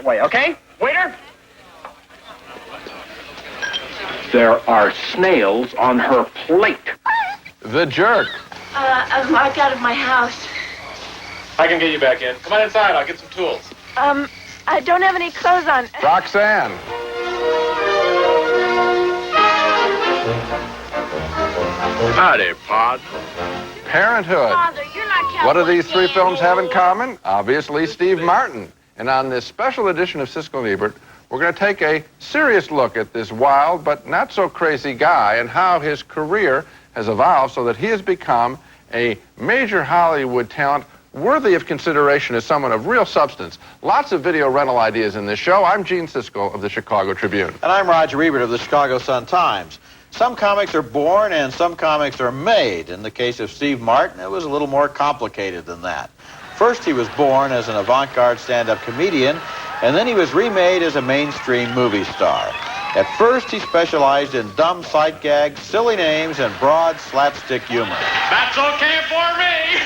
way, okay? Waiter? There are snails on her plate. The Jerk. I'm locked out of my house. I can get you back in. Come on inside, I'll get some tools. I don't have any clothes on. Roxanne. Howdy, Pod. Parenthood. Father, you're not counting. What do these three films have in common? Obviously, Steve Martin. And on this special edition of Siskel and Ebert, we're going to take a serious look at this wild but not so crazy guy and how his career has evolved so that he has become a major Hollywood talent worthy of consideration as someone of real substance. Lots of video rental ideas in this show. I'm Gene Siskel of the Chicago Tribune. And I'm Roger Ebert of the Chicago Sun-Times. Some comics are born and some comics are made. In the case of Steve Martin, it was a little more complicated than that. First, he was born as an avant-garde stand-up comedian, and then he was remade as a mainstream movie star. At first, he specialized in dumb sight gags, silly names, and broad slapstick humor. That's okay for me!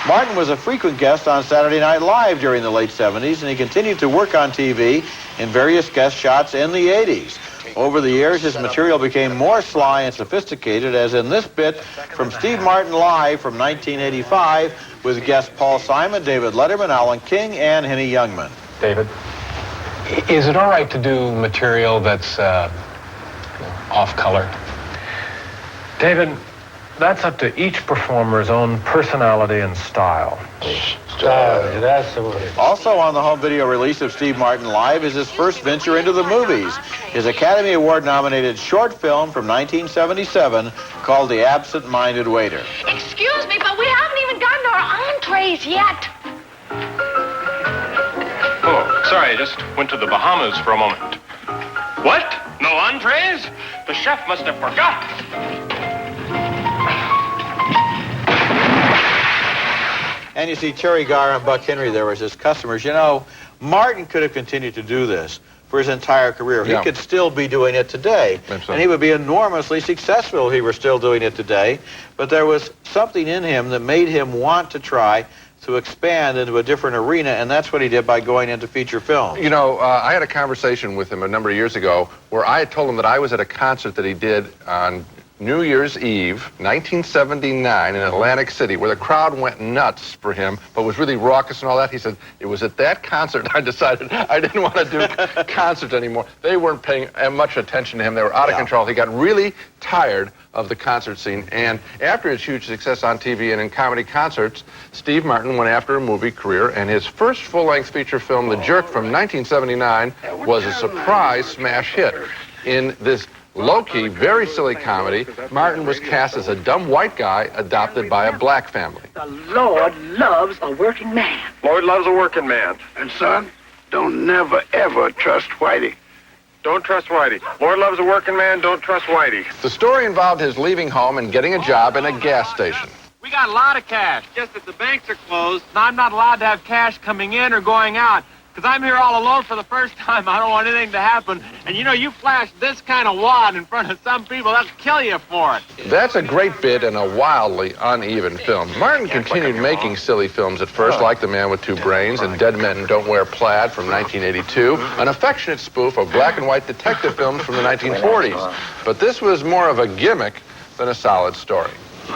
Martin was a frequent guest on Saturday Night Live during the late 70s, and he continued to work on TV in various guest shots in the 80s. Over the years, his material became more sly and sophisticated, as in this bit from Steve Martin Live from 1985 with guests Paul Simon, David Letterman, Alan King, and Henny Youngman. David, is it all right to do material that's off-color? David, that's up to each performer's own personality and style. That's the word. Also on the home video release of Steve Martin Live is his first venture into the movies, his Academy Award-nominated short film from 1977 called The Absent-Minded Waiter. Excuse me, but we haven't even gotten our entrees yet. Oh, sorry, I just went to the Bahamas for a moment. What? No entrees? The chef must have forgot. And you see Terry Garr and Buck Henry there as his customers. You know, Martin could have continued to do this for his entire career. Yeah. He could still be doing it today. So. And he would be enormously successful if he were still doing it today. But there was something in him that made him want to try to expand into a different arena, and that's what he did by going into feature film. You know, I had a conversation with him a number of years ago where I had told him that I was at a concert that he did on New Year's Eve, 1979, in Atlantic City, where the crowd went nuts for him, but was really raucous and all that. He said, it was at that concert I decided I didn't want to do concerts anymore. They weren't paying much attention to him. They were out of control. He got really tired of the concert scene. And after his huge success on TV and in comedy concerts, Steve Martin went after a movie career, and his first full-length feature film, The Jerk, from 1979, was a surprise smash hit. In this low-key, very silly comedy, Martin was cast as a dumb white guy adopted by a black family. The Lord loves a working man. Lord loves a working man. And son, don't never, ever trust Whitey. Don't trust Whitey. Lord loves a working man, don't trust Whitey. The story involved his leaving home and getting a job in a gas station. We got a lot of cash, just that the banks are closed, and I'm not allowed to have cash coming in or going out. Because I'm here all alone for the first time. I don't want anything to happen. And you know, you flash this kind of wad in front of some people, they'll kill you for it. That's a great bit in a wildly uneven film. Martin continued making silly films at first, like The Man with Two Brains and Dead Men Don't Wear Plaid from 1982, an affectionate spoof of black and white detective films from the 1940s. But this was more of a gimmick than a solid story.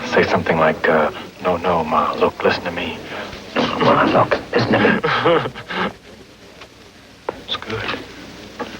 Say something like, no, Ma, look, listen to me. No, Ma, look, listen to me. It's good.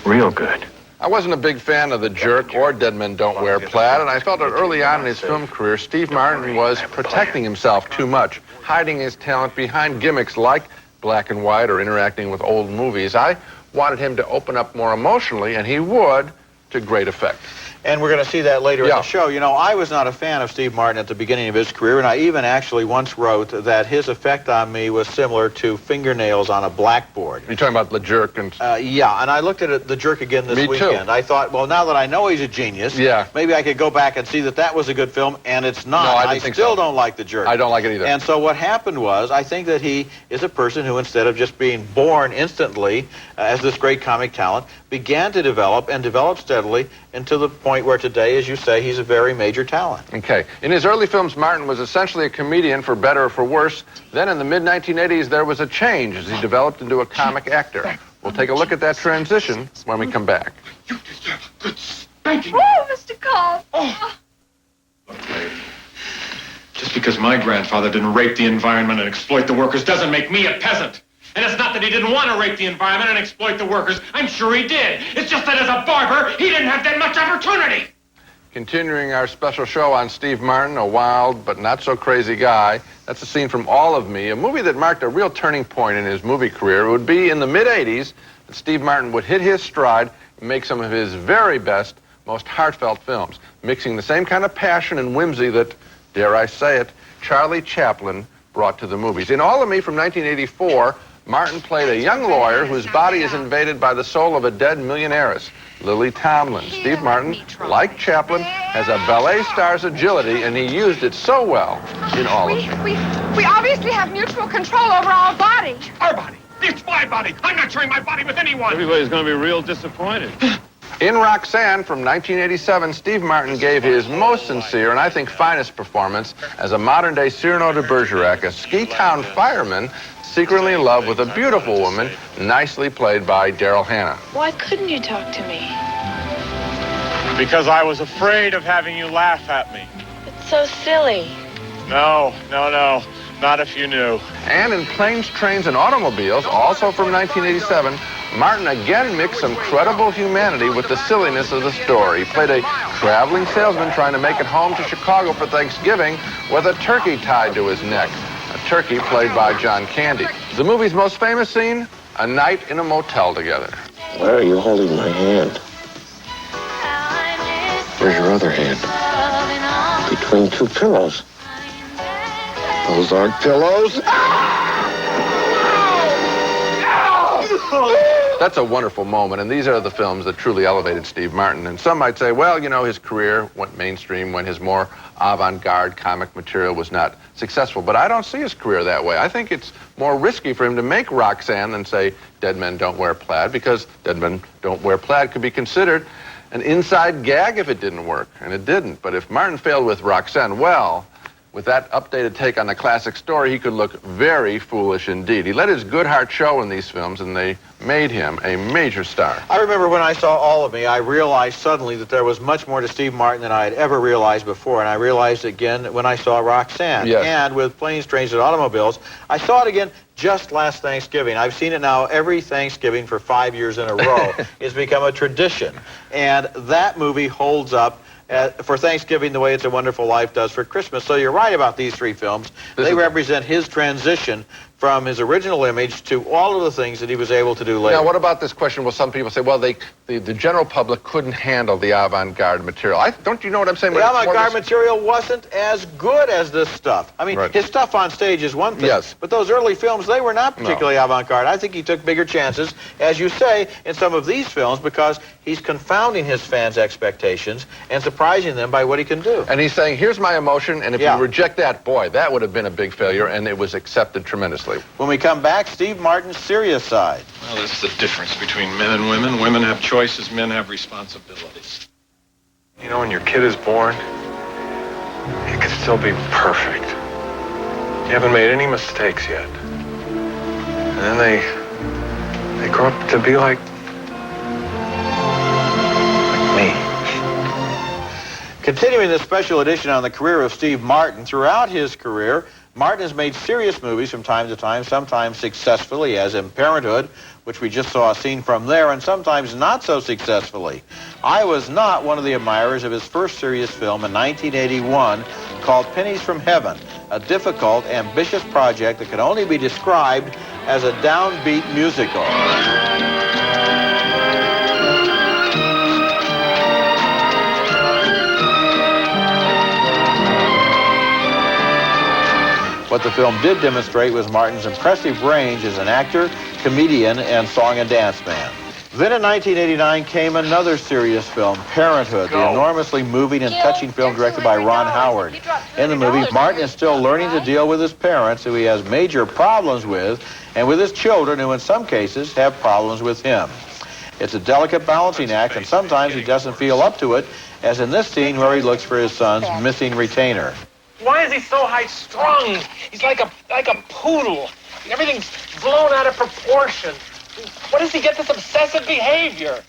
Real good. I wasn't a big fan of The Jerk or Dead Men Don't Wear Plaid, and I felt that early on in his film career, Steve Martin was protecting himself too much, hiding his talent behind gimmicks like black and white or interacting with old movies. I wanted him to open up more emotionally, and he would, to great effect. And we're going to see that later in the show. You know, I was not a fan of Steve Martin at the beginning of his career, and I even actually once wrote that his effect on me was similar to fingernails on a blackboard. You're talking about The Jerk and... yeah, and I looked at The Jerk again this weekend. Too. I thought, well, now that I know he's a genius, maybe I could go back and see that that was a good film, and it's not. No, I still don't like The Jerk. I don't like it either. And so what happened was, I think that he is a person who, instead of just being born instantly as this great comic talent, began to develop and develop steadily until the point where today, as you say, he's a very major talent. Okay. In his early films, Martin was essentially a comedian, for better or for worse. Then in the mid-1980s, there was a change as he developed into a comic actor. We'll take a look at that transition when we come back. You deserve a good spanking. Oh, Mr. Cole. Oh. Look, lady, just because my grandfather didn't rape the environment and exploit the workers doesn't make me a peasant. And it's not that he didn't want to rape the environment and exploit the workers. I'm sure he did. It's just that as a barber, he didn't have that much opportunity. Continuing our special show on Steve Martin, a wild but not so crazy guy. That's a scene from All of Me, a movie that marked a real turning point in his movie career. It would be in the mid-'80s that Steve Martin would hit his stride and make some of his very best, most heartfelt films, mixing the same kind of passion and whimsy that, dare I say it, Charlie Chaplin brought to the movies. In All of Me from 1984, Martin played a young lawyer whose body is invaded by the soul of a dead millionairess, Lily Tomlin. Steve Martin, like Chaplin, has a ballet star's agility, and he used it so well in All of Me. We obviously have mutual control over our body. Our body. It's my body. I'm not sharing my body with anyone. Everybody's going to be real disappointed. In Roxanne from 1987, Steve Martin gave his most sincere and I think finest performance as a modern-day Cyrano de Bergerac, a ski-town fireman secretly in love with a beautiful woman, nicely played by Daryl Hannah. Why couldn't you talk to me? Because I was afraid of having you laugh at me. It's so silly. No. Not if you knew. And in Planes, Trains, and Automobiles, also from 1987, Martin again mixed some credible humanity with the silliness of the story. He played a traveling salesman trying to make it home to Chicago for Thanksgiving with a turkey tied to his neck. A turkey played by John Candy. The movie's most famous scene? A night in a motel together. Why are you holding my hand? Where's your other hand? Between two pillows. Those aren't pillows. That's a wonderful moment, and these are the films that truly elevated Steve Martin. And some might say, well, you know, his career went mainstream when his more avant-garde comic material was not successful. But I don't see his career that way. I think it's more risky for him to make Roxanne than say Dead Men Don't Wear Plaid, because Dead Men Don't Wear Plaid could be considered an inside gag if it didn't work, and it didn't. But if Martin failed with Roxanne, well, with that updated take on the classic story, he could look very foolish indeed. He let his good heart show in these films, and they made him a major star. I remember when I saw All of Me, I realized suddenly that there was much more to Steve Martin than I had ever realized before, and I realized again when I saw Roxanne. Yes. And with Planes, Trains, and Automobiles, I saw it again just last Thanksgiving. I've seen it now every Thanksgiving for 5 years in a row. It's become a tradition, and that movie holds up for Thanksgiving the way It's a Wonderful Life does for Christmas. So you're right about these three films. They represent his transition from his original image to all of the things that he was able to do later. Now, what about this question? Well, some people say, well, the general public couldn't handle the avant-garde material. Don't you know what I'm saying? The avant-garde material wasn't as good as this stuff. I mean, his stuff on stage is one thing. Yes. But those early films, they were not particularly avant-garde. I think he took bigger chances, as you say, in some of these films because he's confounding his fans' expectations and surprising them by what he can do. And he's saying, here's my emotion, and if you reject that, boy, that would have been a big failure, and it was accepted tremendously. When we come back, Steve Martin's serious side. Well, that's the difference between men and women. Women have choices, men have responsibilities. You know, when your kid is born, it could still be perfect. You haven't made any mistakes yet. And then they grow up to be like me. Continuing this special edition on the career of Steve Martin, throughout his career, Martin has made serious movies from time to time, sometimes successfully, as in Parenthood, which we just saw a scene from there, and sometimes not so successfully. I was not one of the admirers of his first serious film in 1981 called Pennies from Heaven, a difficult, ambitious project that can only be described as a downbeat musical. What the film did demonstrate was Martin's impressive range as an actor, comedian, and song and dance man. Then in 1989 came another serious film, Parenthood, the enormously moving and touching film directed by Ron Howard. In the movie, Martin is still learning to deal with his parents, who he has major problems with, and with his children, who in some cases have problems with him. It's a delicate balancing act, and sometimes he doesn't feel up to it, as in this scene where he looks for his son's missing retainer. Why is he so high-strung? He's like a poodle. Everything's blown out of proportion. Where does he get this obsessive behavior?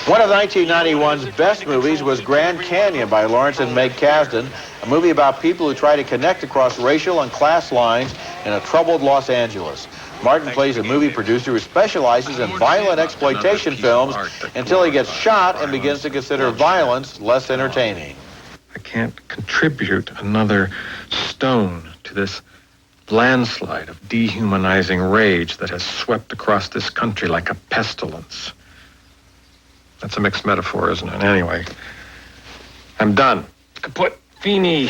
One of 1991's best movies was Grand Canyon by Lawrence and Meg Kasdan, a movie about people who try to connect across racial and class lines in a troubled Los Angeles. Martin plays a movie producer who specializes in violent exploitation films until he gets shot and begins to consider violence less entertaining. I can't contribute another stone to this landslide of dehumanizing rage that has swept across this country like a pestilence. That's a mixed metaphor, isn't it? Anyway, I'm done. Kaput. Fini.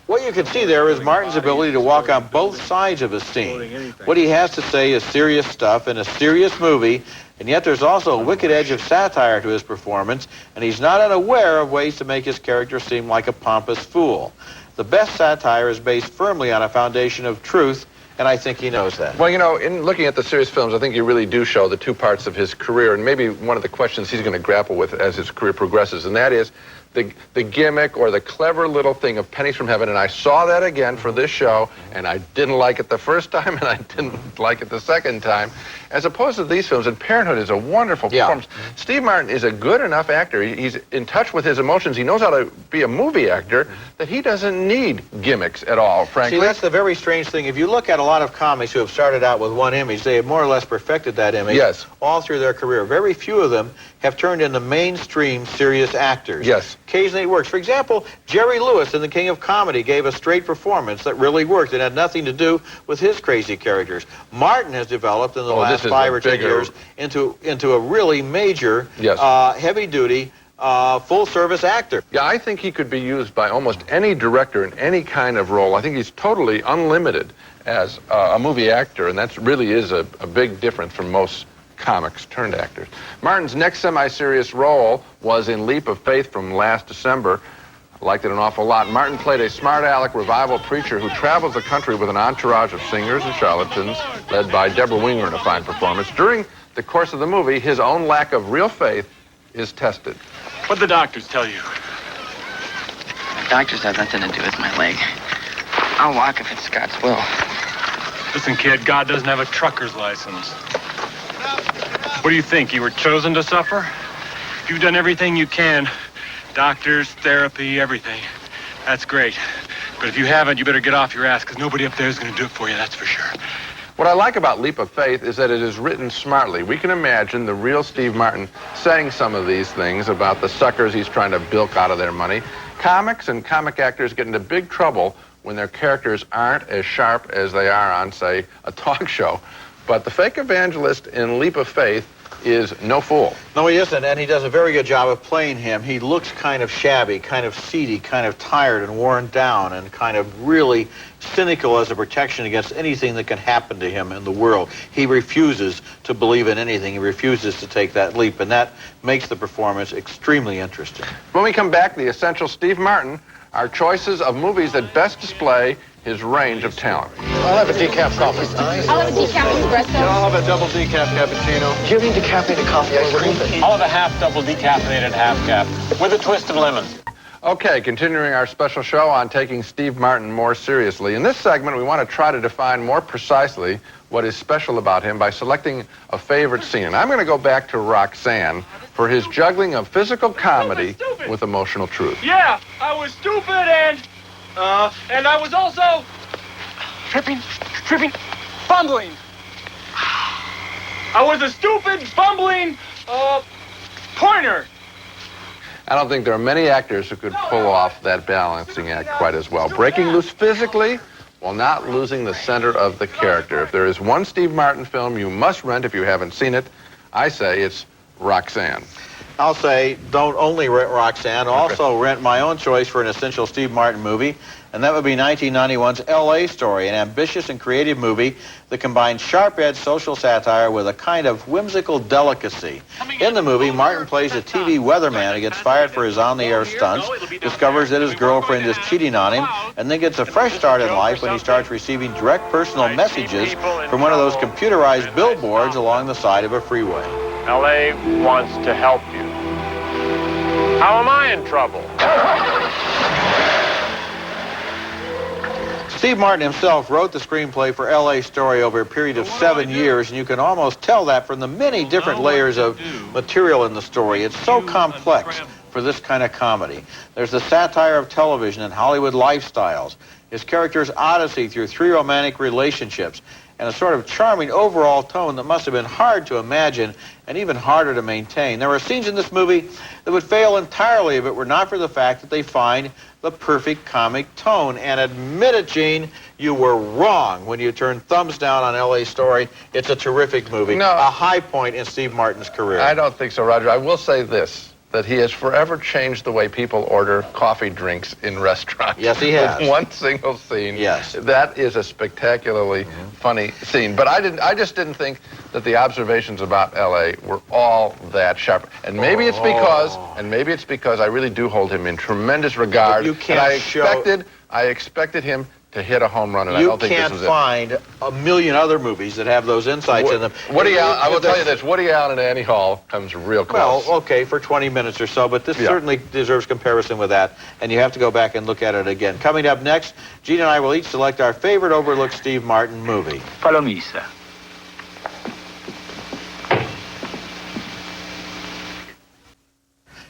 What you can see there is Martin's ability to walk on both sides of his scene. What he has to say is serious stuff in a serious movie, and yet there's also a wicked edge of satire to his performance, and he's not unaware of ways to make his character seem like a pompous fool. The best satire is based firmly on a foundation of truth, and I think he knows that. Well, you know, in looking at the serious films, I think you really do show the two parts of his career, and maybe one of the questions he's going to grapple with as his career progresses, and that is the gimmick or the clever little thing of Pennies from Heaven. And I saw that again for this show, and I didn't like it the first time, and I didn't like it the second time, as opposed to these films. And Parenthood is a wonderful performance. Steve Martin is a good enough actor. He's in touch with his emotions. He knows how to be a movie actor, that he doesn't need gimmicks at all, frankly. See, that's the very strange thing. If you look at a lot of comics who have started out with one image, they have more or less perfected that image all through their career. Very few of them have turned into mainstream serious actors. Occasionally it works. For example, Jerry Lewis in The King of Comedy gave a straight performance that really worked. It had nothing to do with his crazy characters. Martin has developed in the last 5 or 10 years into a really major, heavy-duty, full-service actor. Yeah, I think he could be used by almost any director in any kind of role. I think he's totally unlimited as a movie actor, and that really is a big difference from most comics turned actors. Martin's next semi-serious role was in Leap of Faith from last December. I liked it an awful lot. Martin played a smart aleck revival preacher who travels the country with an entourage of singers and charlatans, led by Deborah Winger in a fine performance. During the course of the movie, his own lack of real faith is tested. What'd the doctors tell you? The doctors have nothing to do with my leg. I'll walk if it's God's will. Listen, kid, God doesn't have a trucker's license. What do you think? You were chosen to suffer? You've done everything you can. Doctors, therapy, everything. That's great. But if you haven't, you better get off your ass, because nobody up there is going to do it for you, that's for sure. What I like about Leap of Faith is that it is written smartly. We can imagine the real Steve Martin saying some of these things about the suckers he's trying to bilk out of their money. Comics and comic actors get into big trouble when their characters aren't as sharp as they are on, say, a talk show. But the fake evangelist in Leap of Faith is no fool. No, he isn't, and he does a very good job of playing him. He looks kind of shabby, kind of seedy, kind of tired and worn down, and kind of really cynical as a protection against anything that can happen to him in the world. He refuses to believe in anything. He refuses to take that leap, and that makes the performance extremely interesting. When we come back, the essential Steve Martin, our choices of movies that best display his range of talent. I'll have a decaf coffee. I'll have a decaf espresso. I'll have a double decaf cappuccino. Do you mean decaffeinated coffee ice cream? I'll have a half-double decaffeinated half-cap with a twist of lemon. Okay, continuing our special show on taking Steve Martin more seriously. In this segment, we want to try to define more precisely what is special about him by selecting a favorite scene. And I'm going to go back to Roxanne for his juggling of physical comedy with emotional truth. Yeah, I was stupid and I was also tripping, fumbling. I was a stupid, fumbling, pointer. I don't think there are many actors who could pull off that balancing act quite as well. Breaking loose physically while not losing the center of the character. If there is one Steve Martin film you must rent if you haven't seen it, I say it's Roxanne. I'll say don't only rent Roxanne, also rent my own choice for an essential Steve Martin movie, and that would be 1991's L.A. Story, an ambitious and creative movie that combines sharp-edged social satire with a kind of whimsical delicacy. In the movie, Martin plays a TV weatherman who gets fired for his on-the-air stunts, discovers that his girlfriend is cheating on him, and then gets a fresh start in life when he starts receiving direct personal messages from one of those computerized billboards along the side of a freeway. L.A. wants to help you. How am I in trouble? Steve Martin himself wrote the screenplay for L.A. Story over a period of 7 years, and you can almost tell that from the many different layers of material in the story. It's so complex for this kind of comedy. There's the satire of television and Hollywood lifestyles, his character's odyssey through 3 romantic relationships, and a sort of charming overall tone that must have been hard to imagine and even harder to maintain. There are scenes in this movie that would fail entirely if it were not for the fact that they find the perfect comic tone. And admit it, Gene, you were wrong when you turned thumbs down on L.A. Story. It's a terrific movie, a high point in Steve Martin's career. I don't think so, Roger. I will say this, that he has forever changed the way people order coffee drinks in restaurants. Yes, he has. With one single scene. Yes. That is a spectacularly funny scene. But I just didn't think that the observations about L.A. were all that sharp. And maybe it's because I really do hold him in tremendous regard. But you can't I expected him to hit a home run, and I don't think this was it. You can't find a million other movies that have those insights in them. I will tell you this, Woody Allen and Annie Hall comes real close. Well, okay, for 20 minutes or so, but this certainly deserves comparison with that, and you have to go back and look at it again. Coming up next, Gene and I will each select our favorite overlooked Steve Martin movie. Follow me, sir.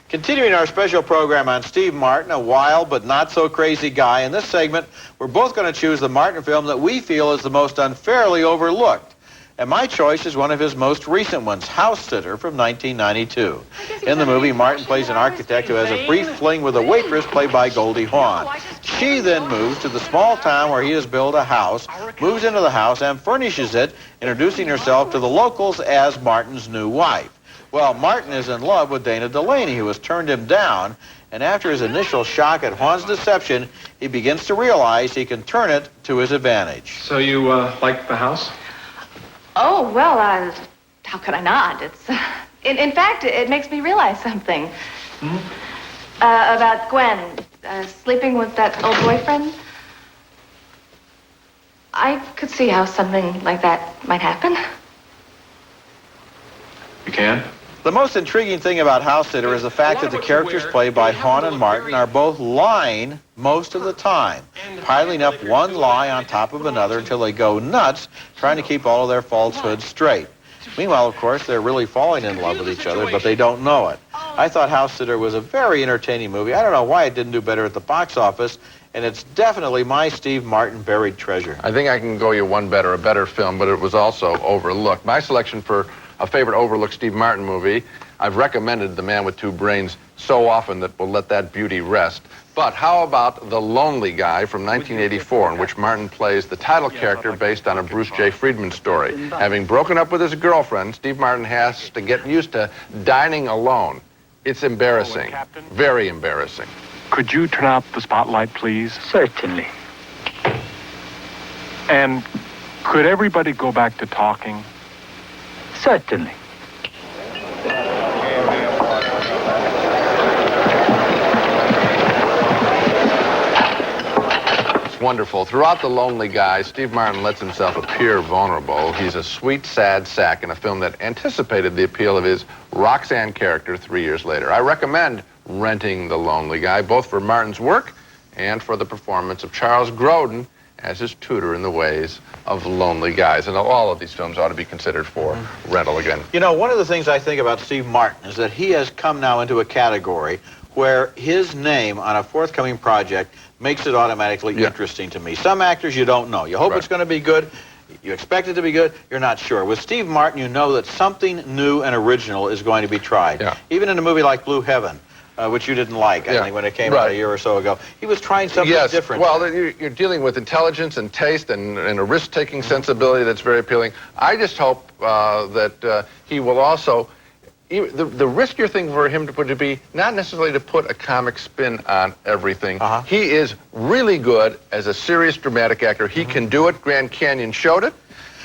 Continuing our special program on Steve Martin, a wild but not so crazy guy. In this segment, we're both going to choose the Martin film that we feel is the most unfairly overlooked. And my choice is one of his most recent ones, House Sitter from 1992. In the movie, Martin plays an architect who has a brief fling with a waitress played by Goldie Hawn. She then moves to the small town where he has built a house, moves into the house and furnishes it, introducing herself to the locals as Martin's new wife. Well, Martin is in love with Dana Delaney, who has turned him down, and after his initial shock at Hawn's deception, he begins to realize he can turn it to his advantage. So you like the house? Oh, well, how could I not? It's, in fact, it makes me realize something. About Gwen, sleeping with that old boyfriend. I could see how something like that might happen. You can? The most intriguing thing about House Sitter is the fact that the characters played by Hawn and Martin are both lying most of the time, piling up one lie on top of another until they go nuts, trying to keep all of their falsehoods straight. Meanwhile, of course, they're really falling in love with each other, but they don't know it. I thought House Sitter was a very entertaining movie. I don't know why it didn't do better at the box office, and it's definitely my Steve Martin buried treasure. I think I can go you one better, a better film, but it was also overlooked. My selection for a favorite overlooked Steve Martin movie, I've recommended The Man with Two Brains so often that we'll let that beauty rest. But how about The Lonely Guy from 1984, in which Martin plays the title character based on a Bruce J. Friedman story. Having broken up with his girlfriend, Steve Martin has to get used to dining alone. It's embarrassing, very embarrassing. Could you turn out the spotlight, please? Certainly. And could everybody go back to talking? Certainly. It's wonderful. Throughout The Lonely Guy, Steve Martin lets himself appear vulnerable. He's a sweet, sad sack in a film that anticipated the appeal of his Roxanne character 3 years later. I recommend renting The Lonely Guy, both for Martin's work and for the performance of Charles Grodin as his tutor in the ways of lonely guys. And all of these films ought to be considered for rental again. You know, one of the things I think about Steve Martin is that he has come now into a category where his name on a forthcoming project makes it automatically interesting to me. Some actors you don't know. You hope it's going to be good. You expect it to be good. You're not sure. With Steve Martin, you know that something new and original is going to be tried. Even in a movie like Blue Heaven, which you didn't like, I think, when it came out a year or so ago. He was trying something different. Well, you're dealing with intelligence and taste and a risk-taking sensibility that's very appealing. I just hope that he will also the riskier thing for him to be not necessarily to put a comic spin on everything. He is really good as a serious dramatic actor. He can do it. Grand Canyon showed it.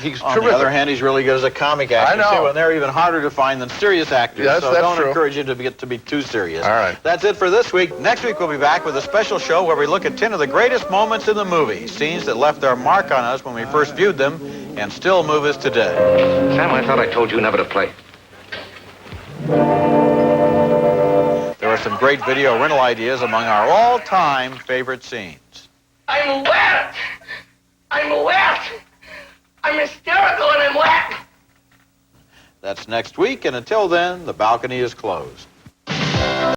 He's On terrific. the other hand, he's really good as a comic actor, I know. too, and they're even harder to find than serious actors, Yes, so that's don't true. encourage him to be too serious. All right. That's it for this week. Next week, we'll be back with a special show where we look at 10 of the greatest moments in the movie, scenes that left their mark on us when we first viewed them and still move us today. Sam, I thought I told you never to play. There are some great video rental ideas among our all-time favorite scenes. I'm wet. I'm wet. I'm hysterical and I'm wet. That's next week, and until then, the balcony is closed.